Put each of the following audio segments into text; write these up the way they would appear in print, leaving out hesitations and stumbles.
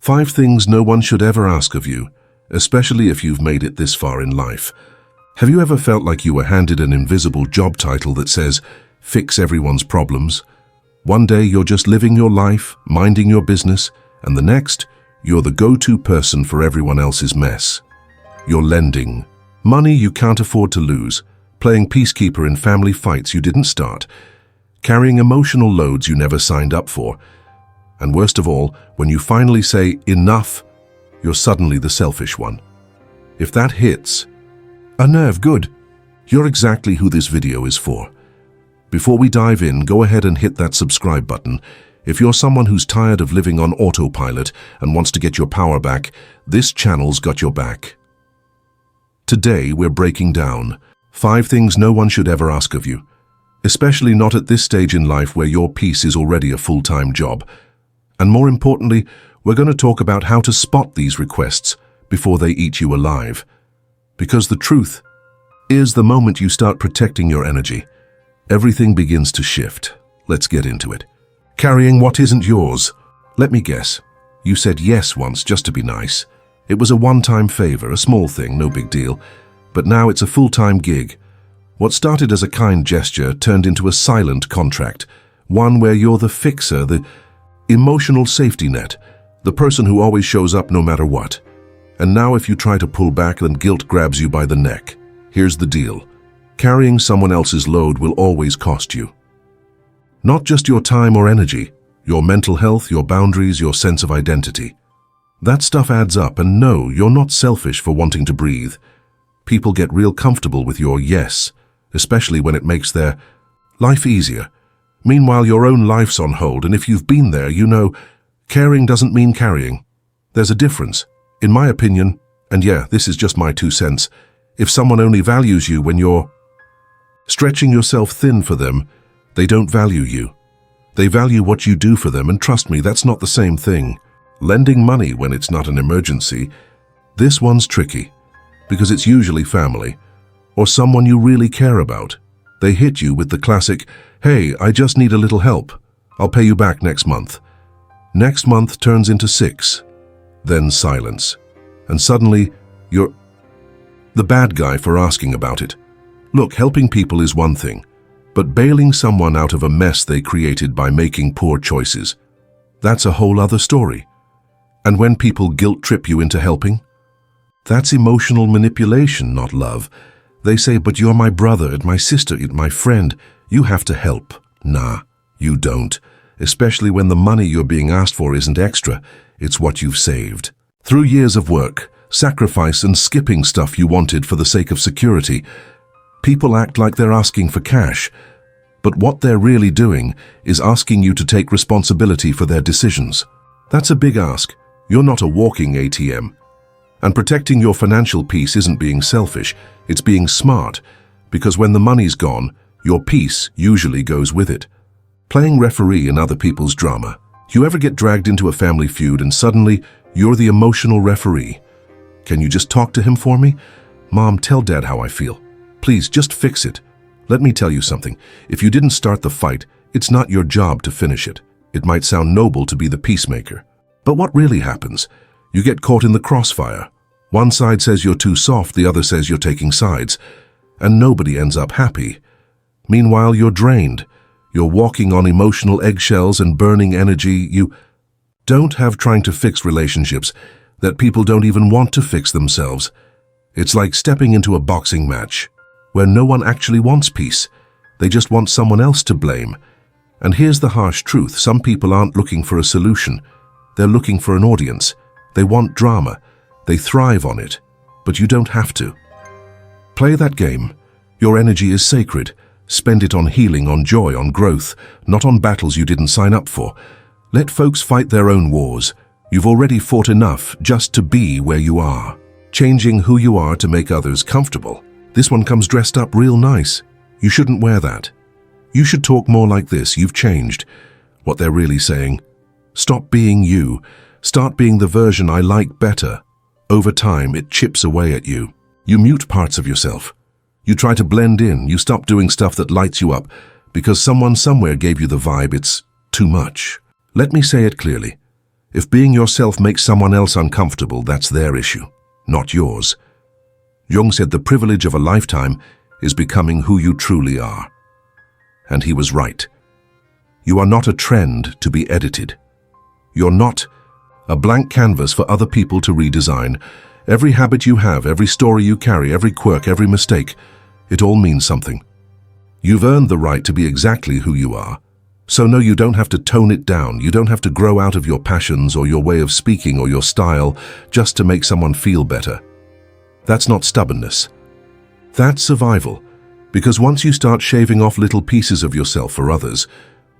5 things no one should ever ask of you, especially if you've made it this far in life. Have you ever felt like you were handed an invisible job title that says, fix everyone's problems? One day you're just living your life, minding your business, and the next, you're the go-to person for everyone else's mess. You're lending money you can't afford to lose, playing peacekeeper in family fights you didn't start, carrying emotional loads you never signed up for, and worst of all, when you finally say, enough, you're suddenly the selfish one. If that hits a nerve, good. You're exactly who this video is for. Before we dive in, go ahead and hit that subscribe button. If you're someone who's tired of living on autopilot and wants to get your power back, this channel's got your back. Today, we're breaking down 5 things no one should ever ask of you, especially not at this stage in life where your peace is already a full-time job. And more importantly, we're going to talk about how to spot these requests before they eat you alive. Because the truth is, the moment you start protecting your energy, everything begins to shift. Let's get into it. Carrying what isn't yours. Let me guess. You said yes once just to be nice. It was a one-time favor, a small thing, no big deal. But now it's a full-time gig. What started as a kind gesture turned into a silent contract, one where you're the fixer, the emotional safety net, the person who always shows up no matter what. And now if you try to pull back, then guilt grabs you by the neck. Here's the deal. Carrying someone else's load will always cost you. Not just your time or energy, your mental health, your boundaries, your sense of identity. That stuff adds up, and no, you're not selfish for wanting to breathe. People get real comfortable with your yes, especially when it makes their life easier. Meanwhile, your own life's on hold, and if you've been there, you know, caring doesn't mean carrying. There's a difference. In my opinion, and yeah, this is just my 2 cents, if someone only values you when you're stretching yourself thin for them, they don't value you. They value what you do for them, and trust me, that's not the same thing. Lending money when it's not an emergency, this one's tricky, because it's usually family, or someone you really care about. They hit you with the classic, hey, I just need a little help. I'll pay you back next month. Next month turns into 6, then silence, and suddenly you're the bad guy for asking about it. Look, helping people is one thing, but bailing someone out of a mess they created by making poor choices, that's a whole other story. And when people guilt trip you into helping, that's emotional manipulation, not love. They say, but you're my brother and my sister and my friend. You have to help. Nah, you don't. Especially when the money you're being asked for isn't extra. It's what you've saved. Through years of work, sacrifice, and skipping stuff you wanted for the sake of security, people act like they're asking for cash. But what they're really doing is asking you to take responsibility for their decisions. That's a big ask. You're not a walking ATM. And protecting your financial peace isn't being selfish, it's being smart, because when the money's gone, your peace usually goes with it. Playing referee in other people's drama. You ever get dragged into a family feud and suddenly you're the emotional referee? Can you just talk to him for me? Mom, tell Dad how I feel. Please, just fix it. Let me tell you something. If you didn't start the fight, it's not your job to finish it. It might sound noble to be the peacemaker. But what really happens? You get caught in the crossfire. One side says you're too soft, the other says you're taking sides, and nobody ends up happy. Meanwhile, you're drained. You're walking on emotional eggshells and burning energy you don't have, trying to fix relationships that people don't even want to fix themselves. It's like stepping into a boxing match where no one actually wants peace. They just want someone else to blame. And here's the harsh truth. Some people aren't looking for a solution. They're looking for an audience. They want drama. They thrive on it. But you don't have to. Play that game. Your energy is sacred. Spend it on healing, on joy, on growth, not on battles you didn't sign up for. Let folks fight their own wars. You've already fought enough just to be where you are. Changing who you are to make others comfortable. This one comes dressed up real nice. You shouldn't wear that. You should talk more like this. You've changed. What they're really saying, stop being you. Start being the version I like better. Over time, it chips away at you. You mute parts of yourself. You try to blend in. You stop doing stuff that lights you up because someone somewhere gave you the vibe it's too much. Let me say it clearly. If being yourself makes someone else uncomfortable, that's their issue, not yours. Jung said the privilege of a lifetime is becoming who you truly are. And he was right. You are not a trend to be edited. You're not a blank canvas for other people to redesign. Every habit you have, every story you carry, every quirk, every mistake, it all means something. You've earned the right to be exactly who you are. So no, you don't have to tone it down. You don't have to grow out of your passions or your way of speaking or your style just to make someone feel better. That's not stubbornness. That's survival. Because once you start shaving off little pieces of yourself for others,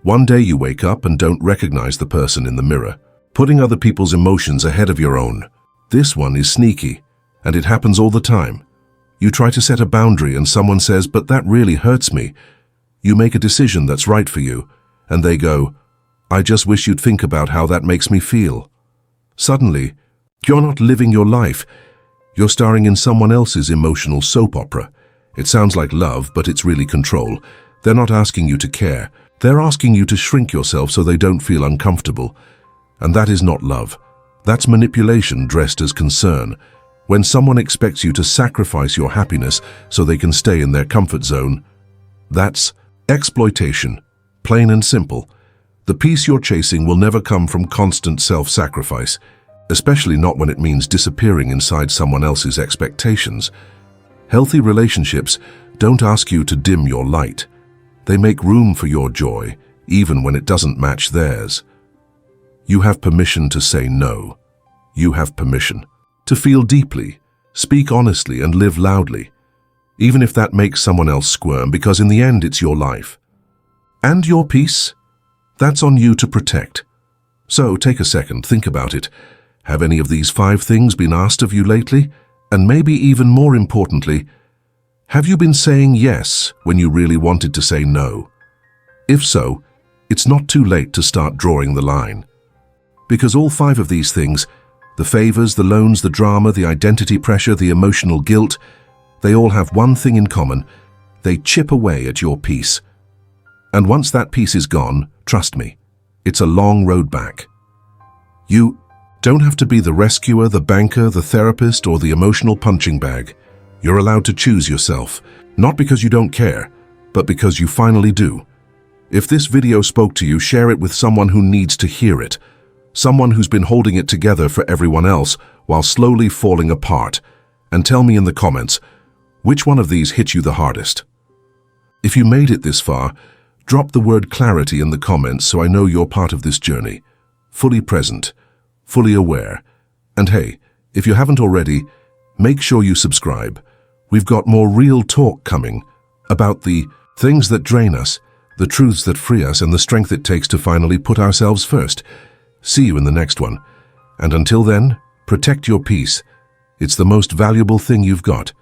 one day you wake up and don't recognize the person in the mirror, putting other people's emotions ahead of your own. This one is sneaky, and it happens all the time. You try to set a boundary and someone says, "But that really hurts me." You make a decision that's right for you, and they go, "I just wish you'd think about how that makes me feel." Suddenly, you're not living your life. You're starring in someone else's emotional soap opera. It sounds like love, but it's really control. They're not asking you to care. They're asking you to shrink yourself so they don't feel uncomfortable. And that is not love. That's manipulation dressed as concern. When someone expects you to sacrifice your happiness so they can stay in their comfort zone, that's exploitation. Plain and simple. The peace you're chasing will never come from constant self-sacrifice, especially not when it means disappearing inside someone else's expectations. Healthy relationships don't ask you to dim your light. They make room for your joy, even when it doesn't match theirs. You have permission to say no. You have permission to feel deeply, speak honestly, and live loudly, even if that makes someone else squirm, because in the end it's your life. And your peace? That's on you to protect. So take a second, think about it. Have any of these 5 things been asked of you lately? And maybe even more importantly, have you been saying yes when you really wanted to say no? If so, it's not too late to start drawing the line. Because all 5 of these things, the favors, the loans, the drama, the identity pressure, the emotional guilt, they all have one thing in common. They chip away at your peace. And once that peace is gone, trust me, it's a long road back. You don't have to be the rescuer, the banker, the therapist, or the emotional punching bag. You're allowed to choose yourself, not because you don't care, but because you finally do. If this video spoke to you, share it with someone who needs to hear it. Someone who's been holding it together for everyone else while slowly falling apart. And tell me in the comments, which one of these hit you the hardest? If you made it this far, drop the word clarity in the comments so I know you're part of this journey. Fully present, fully aware. And hey, if you haven't already, make sure you subscribe. We've got more real talk coming about the things that drain us, the truths that free us, and the strength it takes to finally put ourselves first. See you in the next one. And until then, protect your peace. It's the most valuable thing you've got.